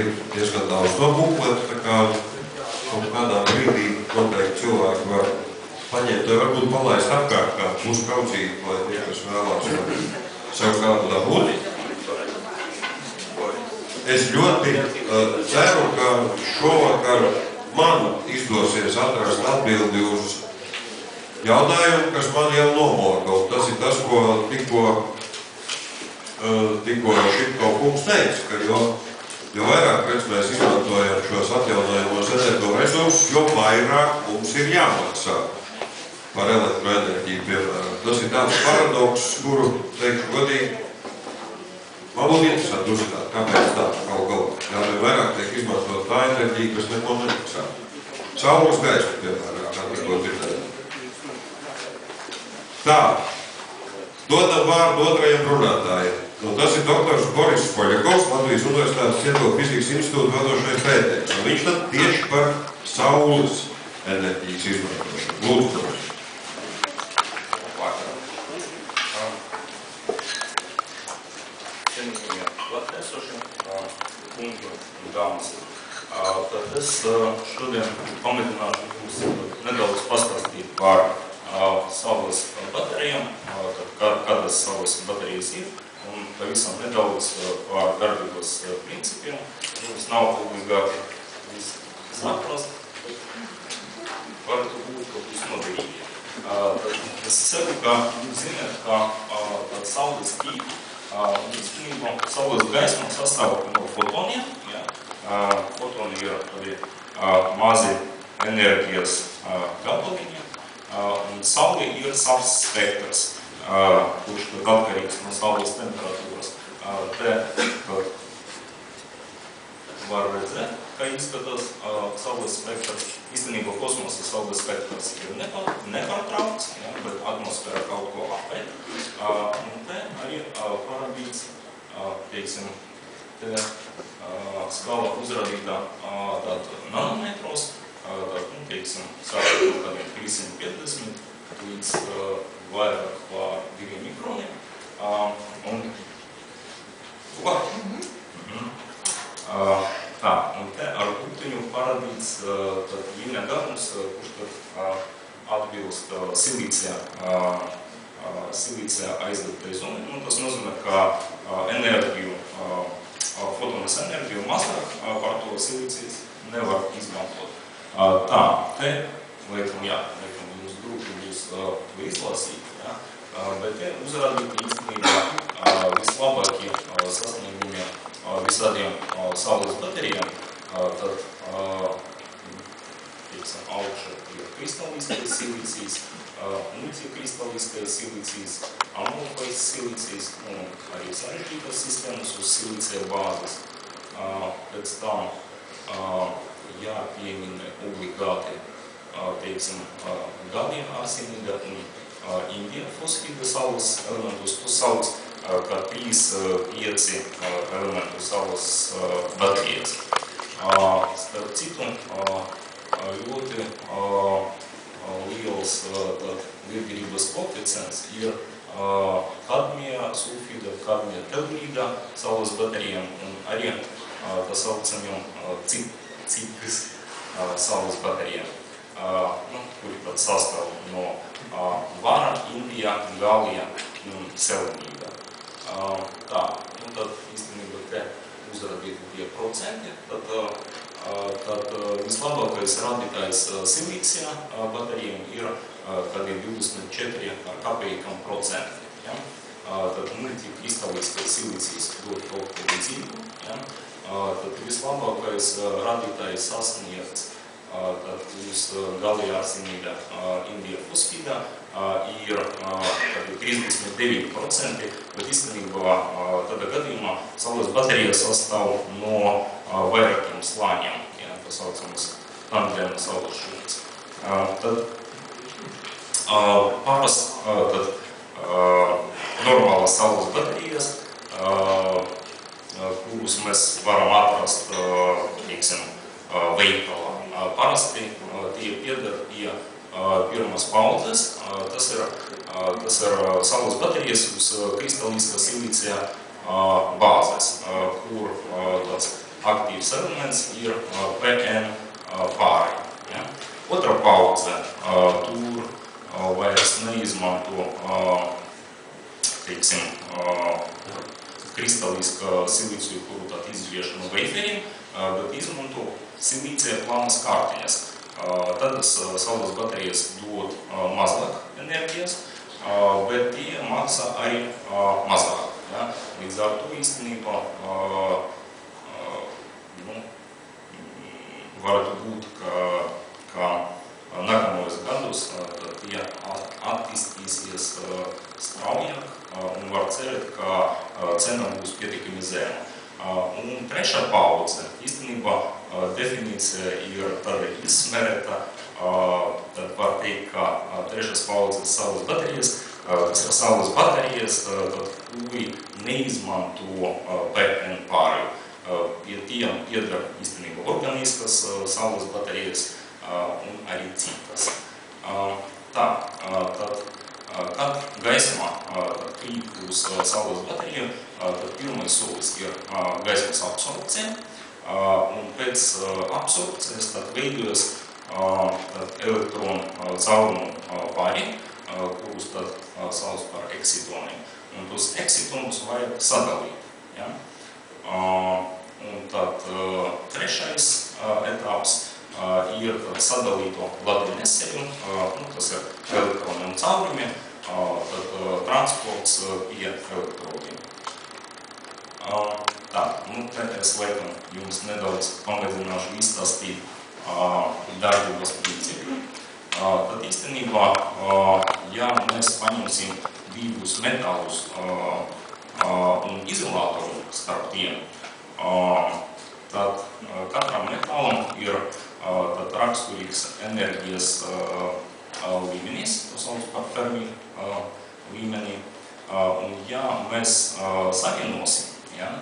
ir diezgan daudz to bukletu, tā kā kaut kādā brīdī noteikti cilvēki var paņemt, vai varbūt palaist apkārt kā mūsu kaucīti, lai tie, kas vēlās sev kādu dabūt. Es ļoti ceru, ka šovakar man izdosies atrast atbildi uz jautājumu, kas man jau nomoka. Tas ir tas, ko tikko Šitko kungs teica, ka jo vairāk mēs izmantojam šos atjaunojamos energoresursus, jo vairāk mums ir jāmaksā par elektroenerģiju, piemēram. Tas ir tāds paradoks, kuru, teikšu godīgi, man būtu interesanti uzzināt, kāpēc tā kaut galvā. Jā, vairāk tiek izmantot tā enerģija, kas neko nemaksā. Saules gaisma, piemēram, kā tikko dzirdēt. Tā, dodam vārdu otrajam runātājiem. Tas ir doktors Boris Poļakovs, Latvijas Universitātes Cientofizikas institūta vadošais pētējs. Viņš tad tieši par saules enerģijas izmantošanu. Lūdzu, Boris. Cienījamie latviesošie, kungi un dāmas. Tad es šodien pamēģināšu jums nedaudz pastāstīt par saules baterijām, kādas saules baterijas ir, un pavisam nedaudz par darbības principiem. Mums nav obligāti saprast, var to būt kaut kas noderīgi. Es ceru, ka jūs zināt, ka saules tīkli, īstenībā saules gaisma sastāv no fotoniem. Fotoni ir arī mazi enerģijas gabaliņi, un saule ir savs spektrs, kurš tad atkarīgs no saules temperatūras. Te var redzēt, kā izskatās saules spektrs. Īstenībā kosmosa saules spektrs ir nepārtraukts, bet atmosfēra kaut ko apēt. Un te arī parādīts, teiksim, te skala uzrādītā nanometros, teiksim, sākot no kādiem 350 līdz vairāk pār 2 mikroniem. Un te ar punktiņu parādīts līnija garums, kurš tad atbilst silīcija aizdegtai zonai. Tas nozīmē, ka enerģiju, fotonas enerģiju mazāk par to silīcijas nevar izmantot. Tā, te, laikam jums grūti būs izlasīt, bet te uzrādīt īstenībā vislabākie sasniegumi visādiem saules baterijām. Tad, teiksim, augšā ir kristalliskais silīcijas, multikristalliskais silīcijas, amorfais silīcijas un arī sarežģītas sistēmas uz silīcija bāzes. Pēc tam jāpiemina obligāti, teiksim, galija arsenīda un indija fosfīda saules elementus. To sauc kā 3-5 elementu saules baterijas. Starp citu, ļoti liels liederības koeficients ir kadmija sulfīda, kadmija telmīda saules baterijām un arī tā saucamiem citas saules baterijām, kuri pat sastāv no vara, indija, galija un selenīda. Tā, tad īstenībā te uzrādīti tie procenti, tad vislabākais rādītājs silīcija baterijām ir kādi 24 ar kapējām procenti. Tad multikristalliskais silīcijas dod kaut ko līdzīgu. Tad vislabākais rādītājs sasniegts tad uz galija arsenīda indija fosfīda ir 39%, bet īstenībā tādā gadījumā saules baterija sastāv no vairākiem slāņiem, tā saucamas tandēma saules šūnas. Tad normālas saules baterijas, kurus mēs varam atrast, teiksim, veikalā. Parasti tie pieder pie pirmās paudzes, tas ir saules baterijas uz kristalliskā silīcija bāzes, kur tāds aktīvs elements ir PN pāri. Ja? Otra paudze tur vairs neizmanto, teiksim, kristaliska silīciju, kuru tad izgriež no veiferiem, bet izmanto silīcija plānas kārtiņas. Tad saules baterijas dod mazāk enerģijas, bet tie maksā arī mazāk. Ja? Līdz ar to īstenībā varētu būt, ka nākamajos gados tie attīstīsies straujāk un var cerēt, ka cena būs pietiekami zema. Un trešā paudze, īstenībā definīcija ir tāda izsmerēta, tad var teikt, ka trešās paudzes saules baterijas, kas ir saules baterijas, tad kuri neizmanto PN pārēju. Pie tiem iedara īstenībā organiskas saules baterijas un arī citas. Tad, kad gaisma krīt uz saules bateriju, tad pirmais solis ir gaismas absorpcija, un pēc absorpcijas tad veidojas elektronu caurumu pāri, kurus tad sauc par eksitoniem. Un tos eksitonus vajag sadalīt. Ja? Un tad trešais etaps ir sadalīto ladvinesēju, tas ir elektroniem caurumiem, tad transports pie elektrodiem. Tā, te es laikam jums nedaudz pamēģināšu izstāstīt darbības principu. Tad īstenībā, ja mēs paņemsim divus metālus un izolātoru starp tiem, tad katram metālam ir tad raksturīgs enerģijas līmenis, tas sauc par Fermi līmeni. Un ja mēs savienosim, ja,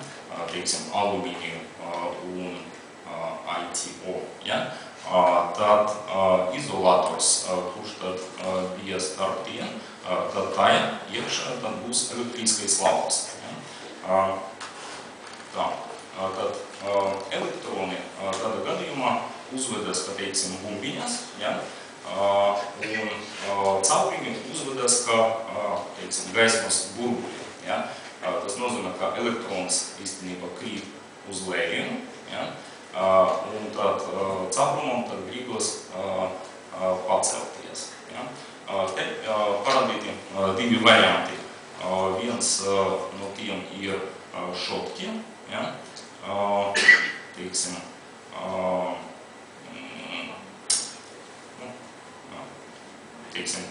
teiksim, alumīniju un ITO, ja, tad izolators, kurš tad bija starp tiem, tad tajā iekšā tad būs elektriskais lauks. Ja. Tā, tad elektroni tādā gadījumā uzvedas, ka, teiksim, bumbiņas, ja, un caurumi uzvedas, ka, teiksim, gaismas burbuļi. Ja. Tas nozīmē, ka elektrons īstenībā krīt uz leju, ja, un tad caurumam tad gribas pacelties. Ja. Te parādīti divi varianti. Viens no tiem ir šotki, ja, teiksim,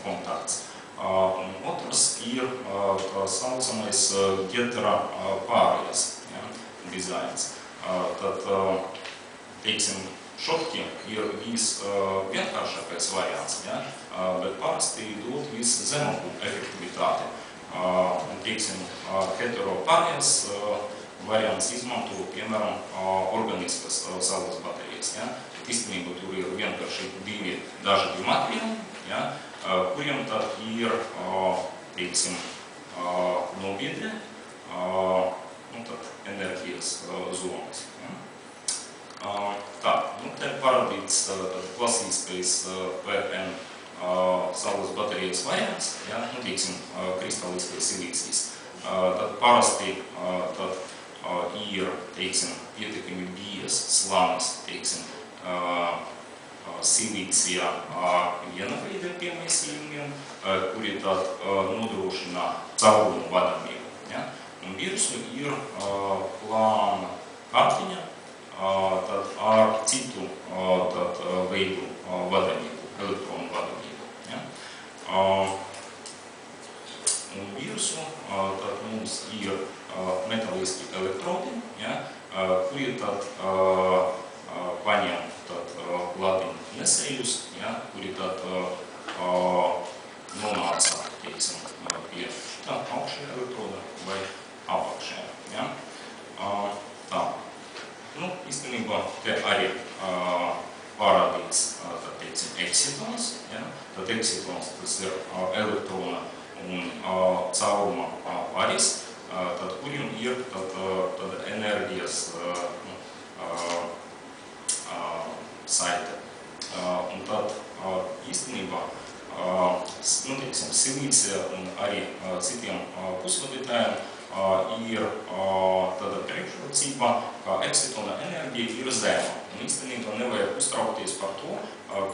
kontakts. Un otrs ir tā saucamais Getera pārējas, ja, dizains. Tad, teiksim, šotki ir vienkāršākais variants, ja, bet parasti dod viszemāko efektivitāti. Un, teiksim, hetero pārējas variants izmanto, piemēram, organiskas saules baterijas. Ja. Īstenībā tur ir vienkārši divi dažādi materiāli, ja, kuriem tad ir, teiksim, nobiedri, tad enerģijas zonas. Ja. Tā, te parādīts klasīskais PN saules baterijas variants, ja, teiksim, kristaliskais silīcijas. Tad parasti tad ir, teiksim, pietiekami biezs, slanas, teiksim, silīcija viena veida piemēsījumiem, kuri tad nodrošina caurumu vadamību. Ja? Un virsmu ir plāna kartiņa tad ar citu tad veidu vadamību, elektronu vadamību. Ja? Un virsmu tad mums ir metāliski elektrodi, ja? Kuri tad paņem latiņu nesējus, ja, kuri tad nonāca, teiksim, pie augšējā elektroda vai apakšējā. Ja. Tā. Nu, īstenībā te arī parādīts, tad, teiksim, eksitons. Ja. Tad eksitons, tas ir elektrona un cauruma paris, tad kuriem ir tad enerģijas saite. Un tad īstenībā silīcija un arī citiem pusvadītājiem ir tāda priekšrocība, ka eksitona enerģija ir zema. Un īstenībā nevajag uztraukties par to,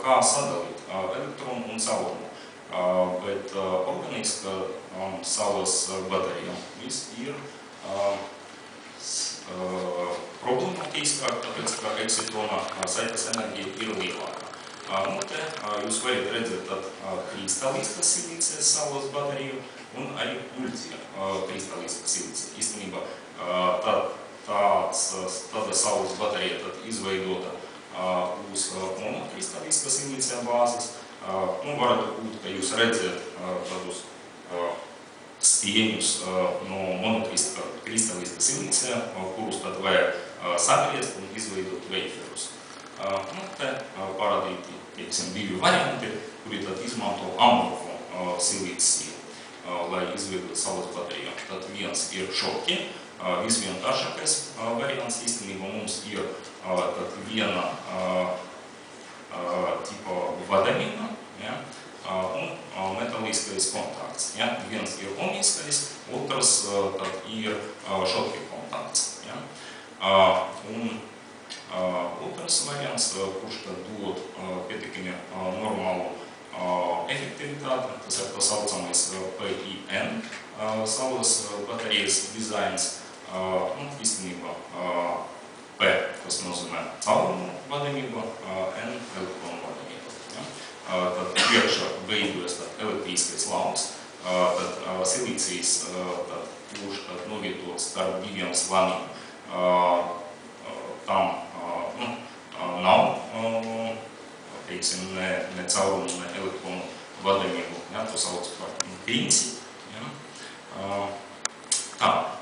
kā sadalīt elektronu un caurumu. Bet organiska saules baterija viss ir problemātiskāk, tāpēc, ka eksitona saites enerģija ir lielāka. Te jūs varat redzēt kristāliskas silīcijas saules bateriju un arī multikristāliskas silīcija. Īstenībā tāda saules baterija izveidota uz monokristāliskas silīcija bāzes. Varētu būt, ka jūs redzat tādus stieņus no monokristāliska silīcija, kurus tad vajag sagriezt un izveidot veiferus. Te parādīti, divi varianti, kuri tad izmanto amorfu silīciju, lai izveidot saules bateriju. Tad viens ir šoki, visvienkāršākais variants. Īstenībā mums ir tad viena tipa vadamīna, ja, un metalliskais kontakts. Ja. Viens ir omīskais, otrs tad ir šoki kontakts. Ja. Un otrs variants, kurš tad dod pietiekami normālu efektivitāti, tas ir tā saucamais PIN saules baterijas dizains. Īstenībā P, kas nozīmē caurumu vadamību, N elektronu vadamību. Ja? Tad priekšā veidojas elektriskais lauks, tad silīcijas, kurš novietots starp diviem slaniem, tam nav, teiksim, ne caurumu, ne elektronu vadamību. Ja? To sauc par principu. Ja?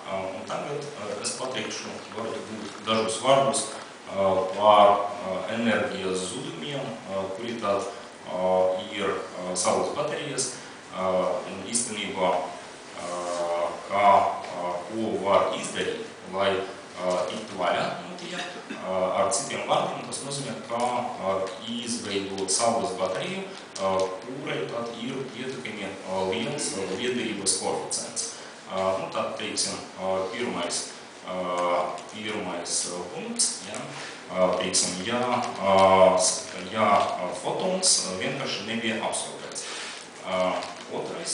Un tagad es pateikšu varbūt dažus vārdus par enerģijas zudumiem, kuri tad ir saules baterijas. Un īstenībā, ko var izdarīt, lai tiktu vaļā no tiem. Ar citiem vārdiem tas nozīmē, ka izveidot saules bateriju, kurai tad ir pietiekami liels liederības koeficients. Tad, teiksim, pirmais punkts, ja, teiksim, ja fotons vienkārši nebija absorbēts. Otrais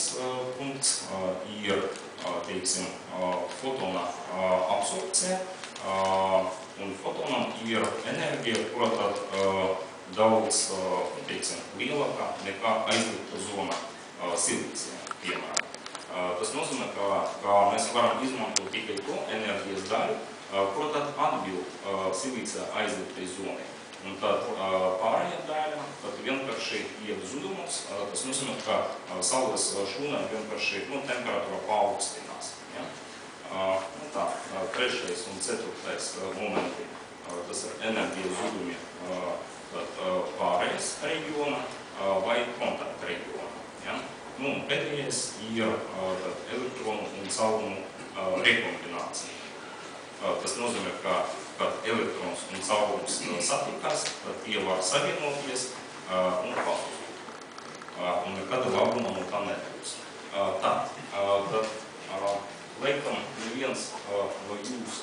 punkts ir, teiksim, fotona absorpcija, un fotonam ir enerģija, kura tad daudz, teiksim, lielākā nekā aizlikta zona silīcijā, piemēram. Tas nozīmē, ka mēs varam izmantot tikai to enerģijas daļu, kura tad atbild silīcijā aizliktai zonai. Un tad pārējā daļa tad vienkārši iet zudumos. Tas nozīmē, ka saules šūnai vienkārši temperatūra paaugstinās. Ja? Trešais un ceturtais momenti, tas ir enerģijas zudumi pārējais reģiona vai kontakta reģiona. Ja? Un pēdējais ir elektronu un caurumu rekombinācija. Tas nozīmē, ka, kad elektrons un caurums satikās, tad tie var savienoties un pazust. Un nekāda labuma no tā nebūs. Tad, laikam, neviens no jūs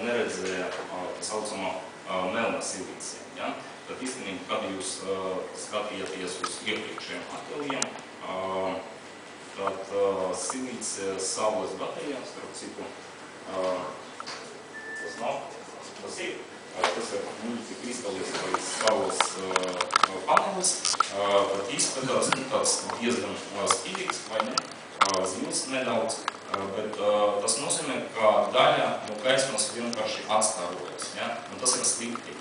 neredzēja tā saucamā melna silīcija. Ja? Tad īstenībā, kad jūs skatījāties uz iepriekšējiem attēliem, tad silīcijas saules baterijās, starp citu, tas nav, tas ir multikristāliskais saules panelis, tad izskatās tāds diezgan spīdīgs, vai ne, zils nedaudz, bet tas nozīmē, ka daļa no gaismas vienkārši atstārojas, ja? Un tas ir slikti.